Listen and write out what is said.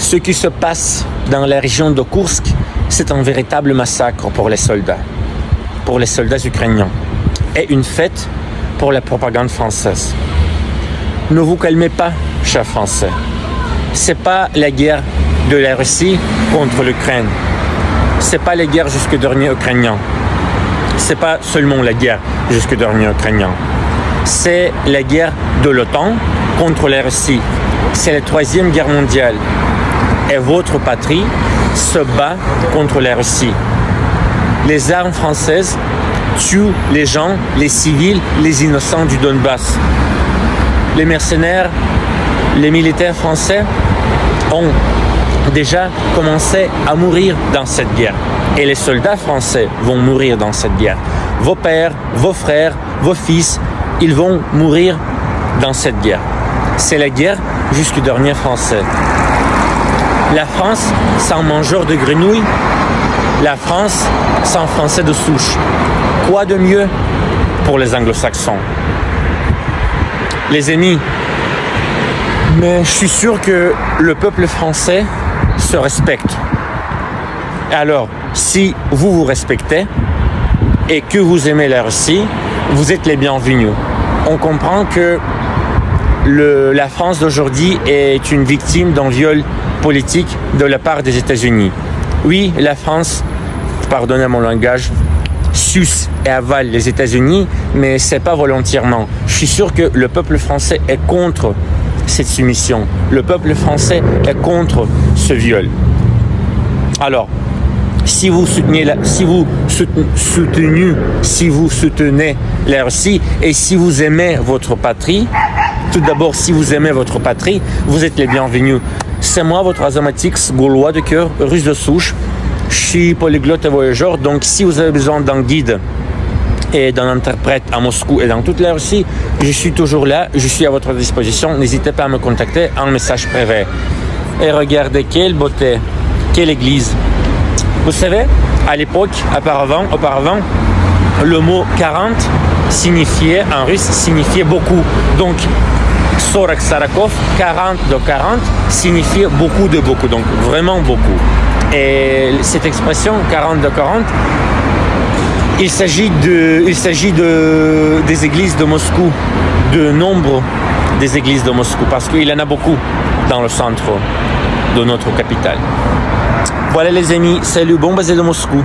Ce qui se passe dans la région de Koursk, c'est un véritable massacre pour les soldats ukrainiens, et une fête pour la propagande française. Ne vous calmez pas, chers Français. C'est pas la guerre de la Russie contre l'Ukraine. C'est pas la guerre jusqu'au dernier Ukrainien. C'est pas seulement la guerre jusqu'au dernier Ukrainien. C'est la guerre de l'OTAN contre la Russie. C'est la troisième guerre mondiale. Et votre patrie se bat contre la Russie. Les armes françaises tuent les gens, les civils, les innocents du Donbass. Les mercenaires, les militaires français ont déjà commencé à mourir dans cette guerre. Et les soldats français vont mourir dans cette guerre. Vos pères, vos frères, vos fils, ils vont mourir dans cette guerre. C'est la guerre jusqu'au dernier Français. La France, c'est un mangeur de grenouilles. La France, c'est un Français de souche. Quoi de mieux pour les anglo-saxons? Les amis, mais je suis sûr que le peuple français se respecte. Alors, si vous vous respectez et que vous aimez la Russie, vous êtes les bienvenus. On comprend que la France d'aujourd'hui est une victime d'un viol politique de la part des États-Unis. Oui, la France, pardonnez mon langage, suce et avale les États-Unis, mais c'est pas volontairement. Je suis sûr que le peuple français est contre cette soumission. Le peuple français est contre ce viol. Alors, si vous soutenez la Russie et si vous aimez votre patrie, tout d'abord, si vous aimez votre patrie, vous êtes les bienvenus. C'est moi, votre Azamatix, gaulois de cœur, russe de souche. Je suis polyglotte et voyageur, donc si vous avez besoin d'un guide et d'un interprète à Moscou et dans toute la Russie, je suis toujours là, je suis à votre disposition. N'hésitez pas à me contacter en message privé. Et regardez quelle beauté, quelle église. Vous savez, à l'époque, auparavant, le mot 40 signifiait, en russe, signifiait beaucoup. Donc, 40 Sarakov, 40 de 40, signifiait beaucoup de beaucoup, donc vraiment beaucoup. Et cette expression 40 de 40, il s'agit des églises de Moscou, de nombre des églises de Moscou, parce qu'il y en a beaucoup dans le centre de notre capitale. Voilà les amis, salut, bon basé de Moscou.